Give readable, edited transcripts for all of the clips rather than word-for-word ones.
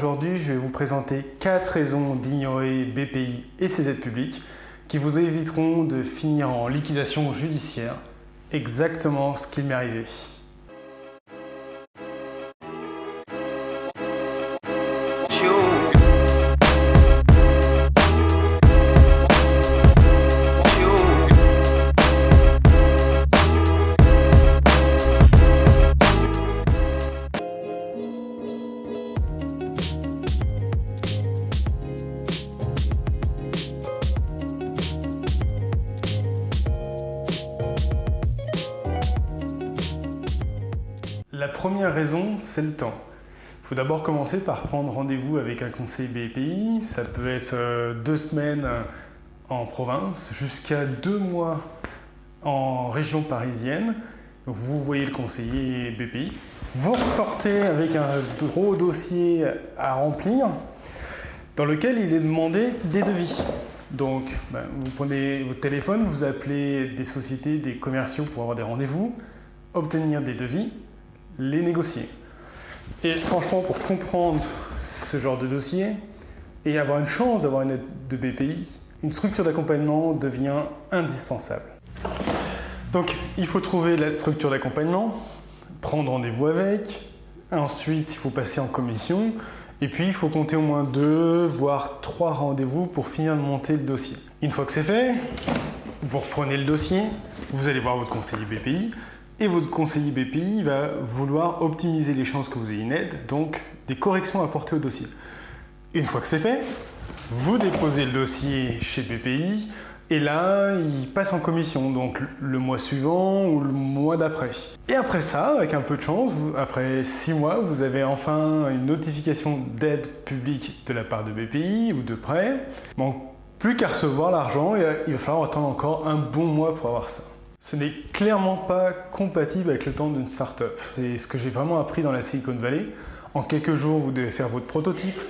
Aujourd'hui, je vais vous présenter 4 raisons d'ignorer BPI et ses aides publiques qui vous éviteront de finir en liquidation judiciaire, exactement ce qui m'est arrivé. La première raison, c'est le temps. Il faut d'abord commencer par prendre rendez-vous avec un conseiller BPI. Ça peut être 2 semaines en province, jusqu'à 2 mois en région parisienne. Vous voyez le conseiller BPI. Vous ressortez avec un gros dossier à remplir dans lequel il est demandé des devis. Donc, vous prenez votre téléphone, vous appelez des sociétés, des commerciaux pour avoir des rendez-vous, obtenir des devis, les négocier. Et franchement, pour comprendre ce genre de dossier et avoir une chance d'avoir une aide de BPI, une structure d'accompagnement devient indispensable. Donc, il faut trouver la structure d'accompagnement, prendre rendez-vous avec, ensuite il faut passer en commission, et puis il faut compter au moins 2, voire 3 rendez-vous pour finir de monter le dossier. Une fois que c'est fait, vous reprenez le dossier, vous allez voir votre conseiller BPI, et votre conseiller BPI va vouloir optimiser les chances que vous ayez une aide, donc des corrections à apporter au dossier. Une fois que c'est fait, vous déposez le dossier chez BPI, et là, il passe en commission, donc le mois suivant ou le mois d'après. Et après ça, avec un peu de chance, après 6 mois, vous avez enfin une notification d'aide publique de la part de BPI ou de prêt. Bon, plus qu'à recevoir l'argent, il va falloir attendre encore un bon mois pour avoir ça. Ce n'est clairement pas compatible avec le temps d'une start-up. C'est ce que j'ai vraiment appris dans la Silicon Valley. En quelques jours, vous devez faire votre prototype.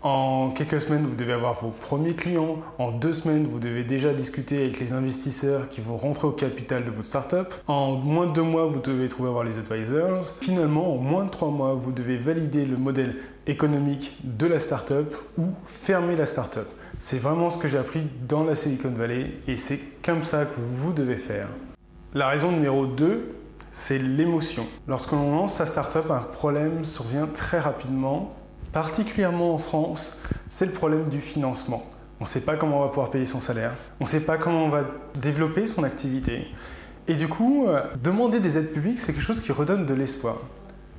En quelques semaines, vous devez avoir vos premiers clients. En 2 semaines, vous devez déjà discuter avec les investisseurs qui vont rentrer au capital de votre startup. En moins de 2 mois, vous devez trouver avoir les advisors. Finalement, en moins de 3 mois, vous devez valider le modèle économique de la startup ou fermer la startup. C'est vraiment ce que j'ai appris dans la Silicon Valley et c'est comme ça que vous devez faire. La raison numéro 2, c'est l'émotion. Lorsque l'on lance sa startup, un problème survient très rapidement. Particulièrement en France, c'est le problème du financement. On ne sait pas comment on va pouvoir payer son salaire, on ne sait pas comment on va développer son activité. Et du coup, demander des aides publiques, c'est quelque chose qui redonne de l'espoir.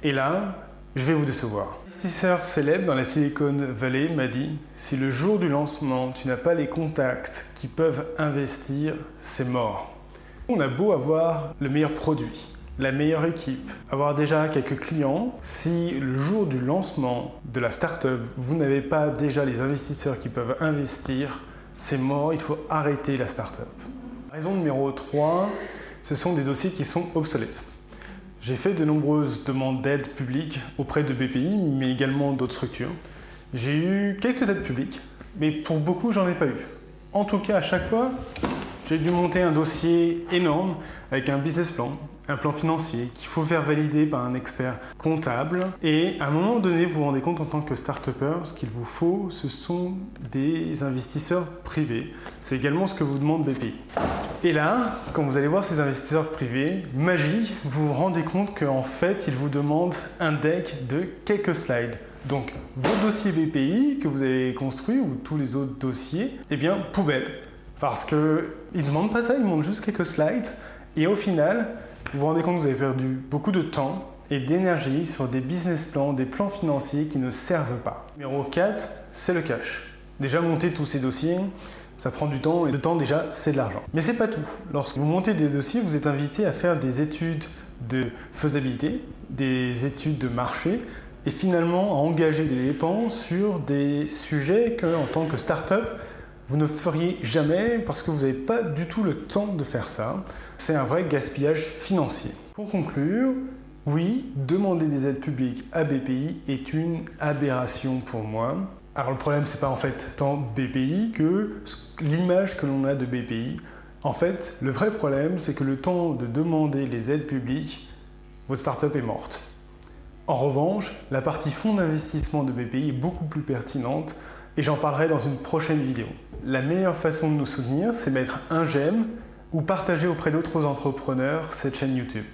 Et là, je vais vous décevoir. Un investisseur célèbre dans la Silicon Valley m'a dit « Si le jour du lancement, tu n'as pas les contacts qui peuvent investir, c'est mort. » On a beau avoir le meilleur produit, la meilleure équipe, avoir déjà quelques clients, si le jour du lancement de la startup, vous n'avez pas déjà les investisseurs qui peuvent investir, c'est mort, il faut arrêter la startup. Raison numéro 3, ce sont des dossiers qui sont obsolètes. J'ai fait de nombreuses demandes d'aide publique auprès de BPI, mais également d'autres structures. J'ai eu quelques aides publiques, mais pour beaucoup, j'en ai pas eu. En tout cas, à chaque fois, j'ai dû monter un dossier énorme avec un business plan, un plan financier qu'il faut faire valider par un expert comptable. Et à un moment donné, vous vous rendez compte en tant que start-upper, ce qu'il vous faut, ce sont des investisseurs privés. C'est également ce que vous demande BPI. Et là, quand vous allez voir ces investisseurs privés, magie, vous vous rendez compte qu'en fait, ils vous demandent un deck de quelques slides. Donc, vos dossiers BPI que vous avez construits ou tous les autres dossiers, eh bien, poubelle. Parce qu'ils ne demandent pas ça, ils demandent juste quelques slides. Et au final, vous vous rendez compte que vous avez perdu beaucoup de temps et d'énergie sur des business plans, des plans financiers qui ne servent pas. Numéro 4, c'est le cash. Déjà, monter tous ces dossiers, ça prend du temps et le temps, déjà, c'est de l'argent. Mais c'est pas tout. Lorsque vous montez des dossiers, vous êtes invité à faire des études de faisabilité, des études de marché et finalement à engager des dépenses sur des sujets que, en tant que start-up, vous ne feriez jamais parce que vous n'avez pas du tout le temps de faire ça. C'est un vrai gaspillage financier. Pour conclure, oui, demander des aides publiques à BPI est une aberration pour moi. Alors le problème, c'est pas en fait tant BPI que l'image que l'on a de BPI. En fait, le vrai problème, c'est que le temps de demander les aides publiques, votre startup est morte. En revanche, la partie fonds d'investissement de BPI est beaucoup plus pertinente et j'en parlerai dans une prochaine vidéo. La meilleure façon de nous soutenir, c'est mettre un j'aime ou partager auprès d'autres entrepreneurs cette chaîne YouTube.